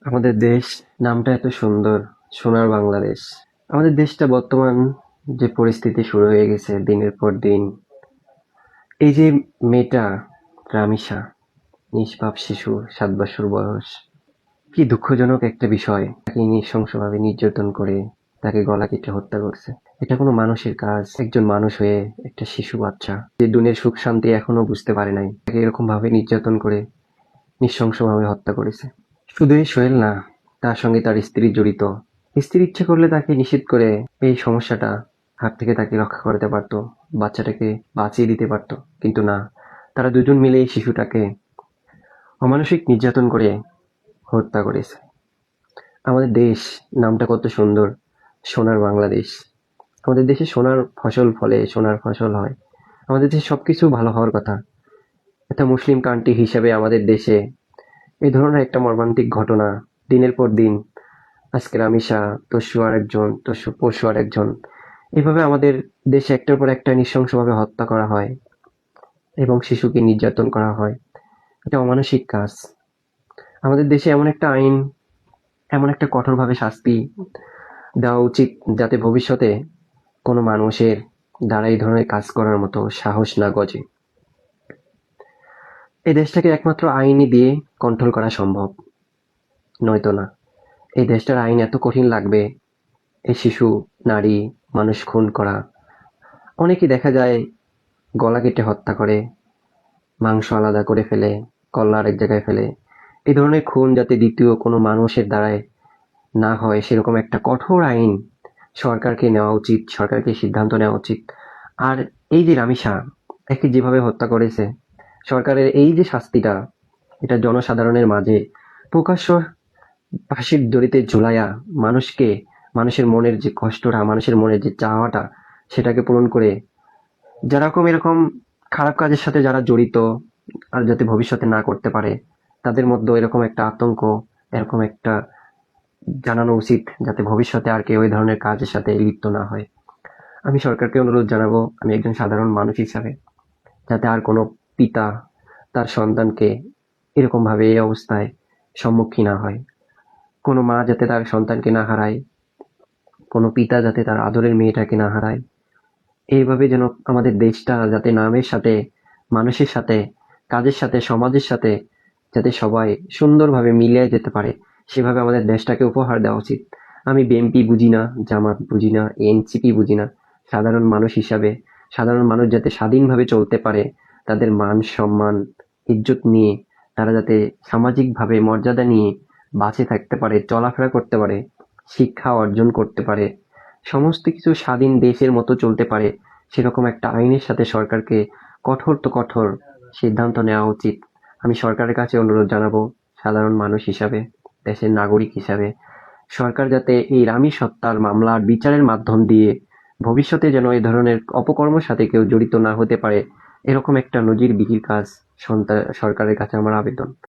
আমাদের দেশ নামটা এত সুন্দর, সোনার বাংলাদেশ। আমাদের দেশটা বর্তমান যে পরিস্থিতি শুরু হয়ে গেছে দিনের পর দিন, এই যে মেয়েটা রামিসা, নিষ্পাপ শিশু, 7 বছর বয়স, কি দুঃখজনক একটা বিষয়। তাকে নৃশংসভাবে নির্যাতন করে তাকে গলা কেটে হত্যা করছে। এটা কোনো মানুষের কাজ? একজন মানুষ হয়ে একটা শিশু বাচ্চা যে দুনিয়ার সুখ শান্তি এখনো বুঝতে পারে নাই, তাকে এরকম ভাবে নির্যাতন করে নৃশংসভাবে হত্যা করেছে। শুধু এই সোহেল না, তার সঙ্গে তার স্ত্রী জড়িত। স্ত্রী ইচ্ছে করলে তাকে নিষেধ করে এই সমস্যাটা হাত থেকে তাকে রক্ষা করতে পারতো, বাচ্চাটাকে বাঁচিয়ে দিতে পারতো, কিন্তু না, তারা দুজন মিলে এই শিশুটাকে অমানসিক নির্যাতন করে হত্যা করেছে। আমাদের দেশ নামটা কত সুন্দর, সোনার বাংলাদেশ। আমাদের দেশে সোনার ফসল ফলে, সোনার ফসল হয়। আমাদের দেশে সবকিছু ভালো হওয়ার কথা। একটা মুসলিম কান্ট্রি হিসেবে আমাদের দেশে এই ধরনের একটা মর্মান্তিক ঘটনা দিনের পর দিন, আজকে রামিসা, তস্যু আরেকজন, পরশু আরেকজন, এভাবে আমাদের দেশে একটার পর একটা নৃশংসভাবে হত্যা করা হয় এবং শিশুকে নির্যাতন করা হয়। এটা অমানসিক কাজ। আমাদের দেশে এমন একটা আইন, এমন একটা কঠোরভাবে শাস্তি দেওয়া উচিত যাতে ভবিষ্যতে কোনো মানুষের দ্বারা এই ধরনের কাজ করার মতো সাহস না গজে। এই দেশটাকে একমাত্র আইনই দিয়ে কন্ট্রোল করা সম্ভব, নয়তো না। এই দেশটার আইন এত কঠিন লাগবে, এই শিশু, নারী, মানুষ খুন করা, অনেকেই দেখা যায় গলা কেটে হত্যা করে, মাংস আলাদা করে ফেলে, কল্লা আরেক জায়গায় ফেলে। এই ধরনের খুন যাতে দ্বিতীয় কোনো মানুষের দ্বারায় না হয়, সেরকম একটা কঠোর আইন সরকারকে নেওয়া উচিত, সরকারকে সিদ্ধান্ত নেওয়া উচিত। আর এই যে রামিসা, একে যেভাবে হত্যা করেছে, সরকারের এই যে শাস্তিটা, এটা জনসাধারণের মাঝে প্রকাশ্য ফাঁসির দড়িতে ঝুলাইয়া মানুষকে, মানুষের মনের যে কষ্টটা, মানুষের মনের যে চাওয়াটা, সেটাকে পূরণ করে যেরকম এরকম খারাপ কাজের সাথে যারা জড়িত আর যাতে ভবিষ্যতে না করতে পারে, তাদের মধ্যে এরকম একটা আতঙ্ক, এরকম একটা জানানো উচিত যাতে ভবিষ্যতে আর কেউ ওই ধরনের কাজের সাথে লিপ্ত না হয়। আমি সরকারকে অনুরোধ জানাবো, আমি একজন সাধারণ মানুষ হিসাবে, যাতে আর কোনো পিতা তার সন্তানকে এরকম ভাবে এই অবস্থায় সম্মুখীন না হয়, কোনো মা যাতে তার সন্তানকে না হারায়, কোনো পিতা যাতে তার আদরের মেয়েটাকে না হারায়। এইভাবে যেন আমাদের দেশটা যাতে নামের সাথে, মানুষের সাথে, কাজের সাথে, সমাজের সাথে যাতে সবাই সুন্দরভাবে মিলিয়ে যেতে পারে, সেভাবে আমাদের দেশটাকে উপহার দেওয়া উচিত। আমি বিএনপি বুঝি না, জামাত বুঝি না, এনসিপি বুঝি না। সাধারণ মানুষ হিসাবে, সাধারণ মানুষ যাতে স্বাধীনভাবে চলতে পারে, তাদের মান সম্মান ইজ্জত নিয়ে, তারা যাতে সামাজিকভাবে মর্যাদা নিয়ে বাঁচে থাকতে পারে, চলাফেরা করতে পারে, শিক্ষা অর্জন করতে পারে, সমস্ত কিছু স্বাধীন দেশের মতো চলতে পারে, সেরকম একটা আইনের সাথে সরকারকে কঠোর তো কঠোর সিদ্ধান্ত নেওয়া উচিত। আমি সরকারের কাছে অনুরোধ জানাবো, সাধারণ মানুষ হিসাবে, দেশের নাগরিক হিসাবে, সরকার যাতে এই রামিস হত্যার মামলার বিচারের মাধ্যম দিয়ে ভবিষ্যতে যেন এই ধরনের অপকর্মের সাথে কেউ জড়িত না হতে পারে, এরকম একটা নজিরবিহীন কাজ সরকারের কাছে আমার আবেদন।